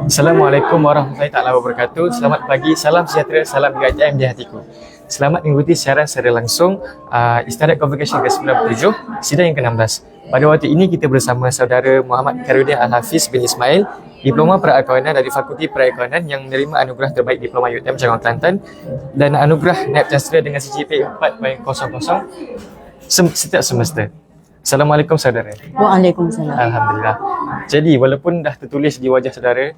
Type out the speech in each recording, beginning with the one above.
Assalamualaikum warahmatullahi taala wabarakatuh. Selamat pagi, salam sejahtera, salam PKJM di hatiku. Selamat mengikuti siaran secara langsung Istiadat Convocation ke-97, sidang yang ke-16. Pada waktu ini kita bersama saudara Muhammad Khairuddin Al-Hafiz bin Ismail, Diploma Perakaunan dari Fakulti Perakaunan yang menerima anugerah terbaik Diploma UTM Cabang Kelantan dan anugerah Naib Chancellor dengan CGPA 4.00 setiap semester. Assalamualaikum saudara. Waalaikumsalam. Alhamdulillah. Jadi walaupun dah tertulis di wajah saudara,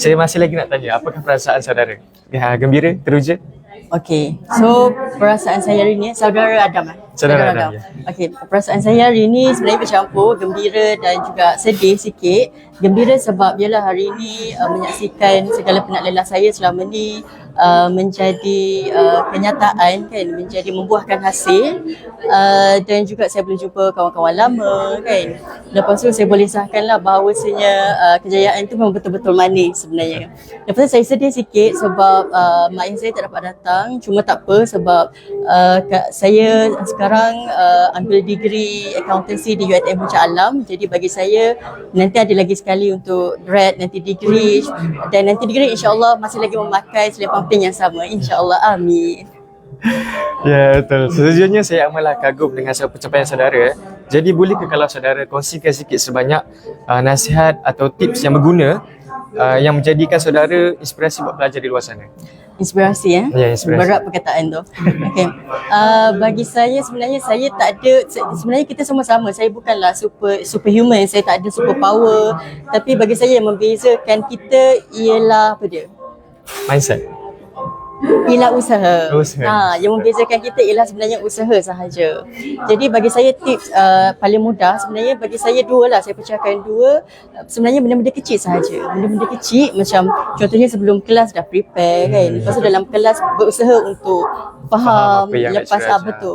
saya masih lagi nak tanya, apakah perasaan saudara? Gembira, teruja? Okey. So perasaan saya hari ni, saudara Adam. Saudara Adam, ya. Okey, perasaan saya hari ni sebenarnya bercampur, gembira dan juga sedih sikit. Gembira sebab ialah hari ini menyaksikan segala penat lelah saya selama ni menjadi kenyataan kan, menjadi membuahkan hasil, dan juga saya boleh jumpa kawan-kawan lama kan. Lepas tu saya boleh sahkanlah bahawasanya kejayaan tu memang betul-betul manis sebenarnya. Lepas tu saya sedih sikit sebab mak ayah saya tak dapat datang, cuma tak apa sebab saya sekarang ambil degree accountancy di UiTM Puncak Alam. Jadi bagi saya nanti ada lagi sekali untuk grad, nanti degree, dan nanti degree insya-Allah masih lagi memakai selepas yang sama, insya-Allah. Amin. Ya, betul. Sejujurnya saya amatlah kagum dengan pencapaian saudara. Jadi boleh ke kalau saudara kongsikan sikit sebanyak nasihat atau tips yang berguna yang menjadikan saudara inspirasi buat pelajar di luar sana? Inspirasi Ya, inspirasi. Berat perkataan tu. Okey. Bagi saya sebenarnya saya tak ada, sebenarnya kita semua sama. Saya bukanlah superhuman, saya tak ada super power. Tapi bagi saya yang membezakan kita ialah apa dia? Mindset. Ialah usaha. Yang Betul. membezakan kita ialah sebenarnya usaha sahaja. Jadi bagi saya tips paling mudah sebenarnya bagi saya dua lah. Saya pecahkan dua. Sebenarnya benda-benda kecil sahaja. Benda-benda kecil macam contohnya sebelum kelas dah prepare kan. Lepas tu dalam kelas berusaha untuk faham.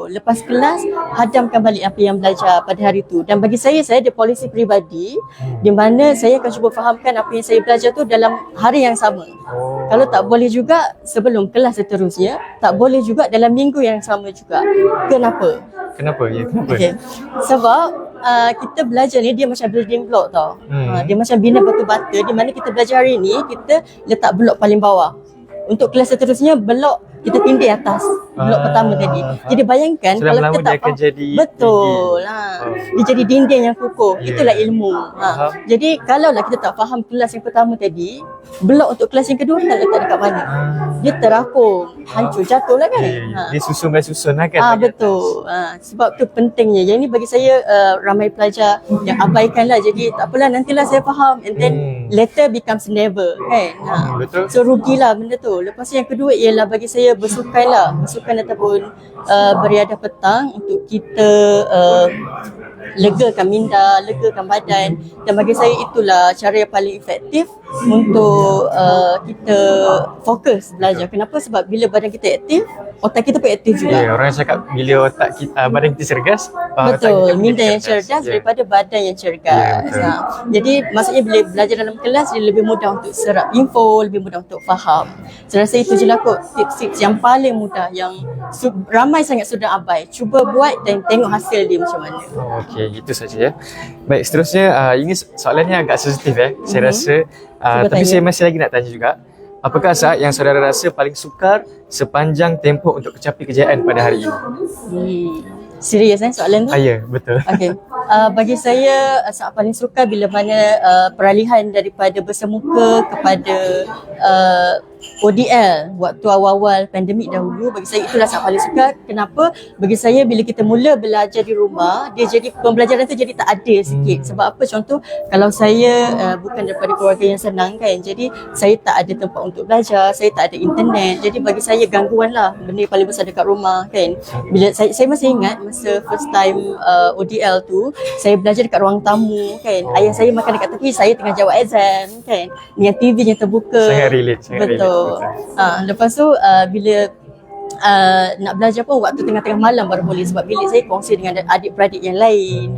Lepas kelas hadamkan balik apa yang belajar pada hari tu. Dan bagi saya ada polisi peribadi di mana saya akan cuba fahamkan apa yang saya belajar tu dalam hari yang sama. Kalau tak boleh juga sebelum kelas seterusnya, tak boleh juga dalam minggu yang sama juga. Kenapa? Kenapa? Ya, kenapa? Okay. Sebab kita belajar ni dia macam building block tau. Dia macam bina batu-bata di mana kita belajar hari ni, kita letak blok paling bawah. Untuk kelas seterusnya blok kita tindih atas blok pertama tadi. Jadi bayangkan Sudah kalau kita tak dia akan jadi betul dia jadi dinding yang kukuh. Itulah ilmu. Jadi kalaulah kita tak faham kelas yang pertama tadi, blok untuk kelas yang kedua kita letak dekat mana? Dia terapung, hancur, jatuh lah kan. Dia susun lah kan. Betul. Sebab tu pentingnya. Yang ni bagi saya ramai pelajar yang abaikan lah. Jadi tak apalah, nantilah saya faham, and then later becomes never kan. Betul. So rugilah benda tu. Lepas tu yang kedua ialah bagi saya bersukan ataupun beriadah petang untuk kita legakan minda, legakan badan. Dan bagi saya itulah cara yang paling efektif untuk kita fokus belajar. Kenapa? Sebab bila badan kita aktif, otak kita pun aktif juga. Ya, orang cakap bila otak kita, badan kita cergas, betul, minda yang cerdas daripada badan yang cergas. Jadi maksudnya bila belajar dalam kelas dia lebih mudah untuk serap info, lebih mudah untuk faham. Saya rasa itu je lah kot tips-tips yang paling mudah yang ramai sangat sudah abai. Cuba buat dan tengok hasil dia macam mana. Okey, itu saja ya. Baik, seterusnya ini soalannya agak sensitif saya rasa. Tapi saya masih lagi nak tanya juga. Apakah saat yang saudara rasa paling sukar sepanjang tempoh untuk mencapai kejayaan pada hari ini? Serius soalan tu? Ya, betul. Okey. Bagi saya saat paling sukar bila mana peralihan daripada bersemuka kepada ODL waktu awal-awal pandemik dahulu. Bagi saya itulah saat paling sukar. Kenapa? Bagi saya bila kita mula belajar di rumah, dia jadi pembelajaran tu jadi tak adil sikit. Sebab apa? Contoh, kalau saya bukan daripada keluarga yang senang kan, jadi saya tak ada tempat untuk belajar, saya tak ada internet. Jadi bagi saya gangguan lah, benda yang paling besar dekat rumah kan. Bila saya masih ingat masa first time ODL tu, saya belajar dekat ruang tamu kan. Ayah saya makan dekat tepi, saya tengah jawab exam kan, dengan TV yang terbuka. Sangat relate. Betul. Lepas tu bila nak belajar pun waktu tengah-tengah malam baru boleh, sebab bilik saya kongsi dengan adik-beradik yang lain.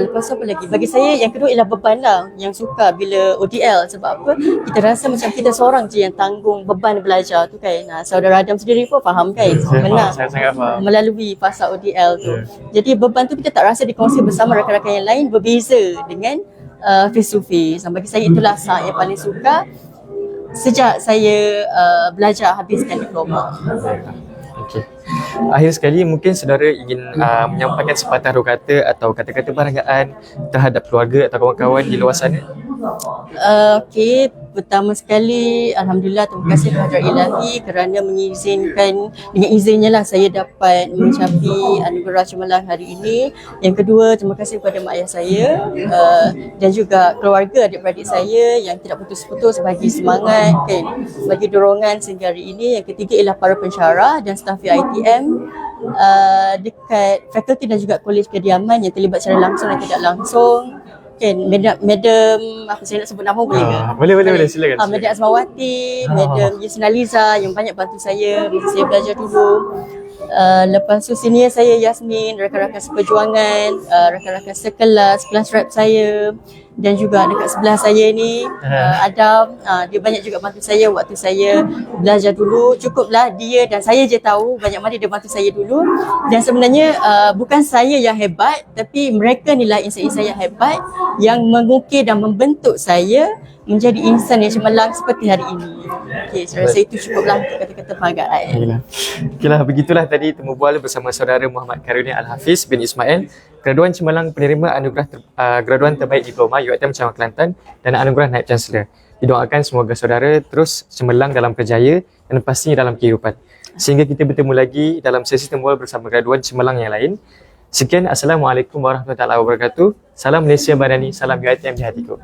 Lepas tu apa lagi? Bagi saya yang kedua ialah beban lah, yang suka bila ODL. Sebab apa? Kita rasa macam kita seorang je yang tanggung beban belajar tu kan. Saudara Adam sendiri pun faham kan? Saya sangat faham. Melalui fasa ODL tu. Jadi beban tu kita tak rasa dikongsi bersama rakan-rakan yang lain, berbeza dengan face to face. Bagi saya itulah saat yang paling suka sejak saya belajar habiskan diploma. Okey. Akhir sekali mungkin saudara ingin menyampaikan sepatah dua kata atau kata-kata penghargaan terhadap keluarga atau kawan-kawan di luar sana. Okey, pertama sekali Alhamdulillah, terima kasih kepada Ilahi kerana mengizinkan, dengan izinnya lah saya dapat mencapai anugerah cemerlang hari ini. Yang kedua, terima kasih kepada mak ayah saya dan juga keluarga adik-beradik saya yang tidak putus-putus bagi semangat kan, bagi dorongan sehingga hari ini. Yang ketiga ialah para pensyarah dan staf ITM dekat fakulti dan juga kolej kediaman yang terlibat secara langsung dan tidak langsung. Kan, Madam apa saya nak sebut nama boleh ke? Boleh, silakan. Madam Azmawati, Madam Yusna Liza yang banyak bantu saya masa saya belajar dulu. Lepas tu senior saya Yasmin, rakan-rakan seperjuangan, rakan-rakan sekelas, kelas rep saya, dan juga dekat sebelah saya ni Adam, dia banyak juga bantu saya waktu saya belajar dulu. Cukuplah dia dan saya je tahu banyak mana dia bantu saya dulu. Dan sebenarnya bukan saya yang hebat, tapi mereka ni lah insan-insan yang hebat yang mengukir dan membentuk saya menjadi insan yang cemerlang seperti hari ini. Okey, saya rasa itu cukuplah untuk kata-kata penghargaan. Okeylah, begitulah tadi temu bual bersama saudara Muhammad Karunia Al-Hafiz bin Ismail, graduan cemerlang penerima anugerah graduan terbaik diploma UiTM Cabang Kelantan dan anugerah naib chancellor. Didoakan semoga saudara terus cemerlang dalam kerjaya dan pastinya dalam kehidupan. Sehingga kita bertemu lagi dalam sesi temu bual bersama graduan cemerlang yang lain. Sekian, Assalamualaikum warahmatullahi wabarakatuh. Salam Malaysia Madani, salam UiTM di hatiku.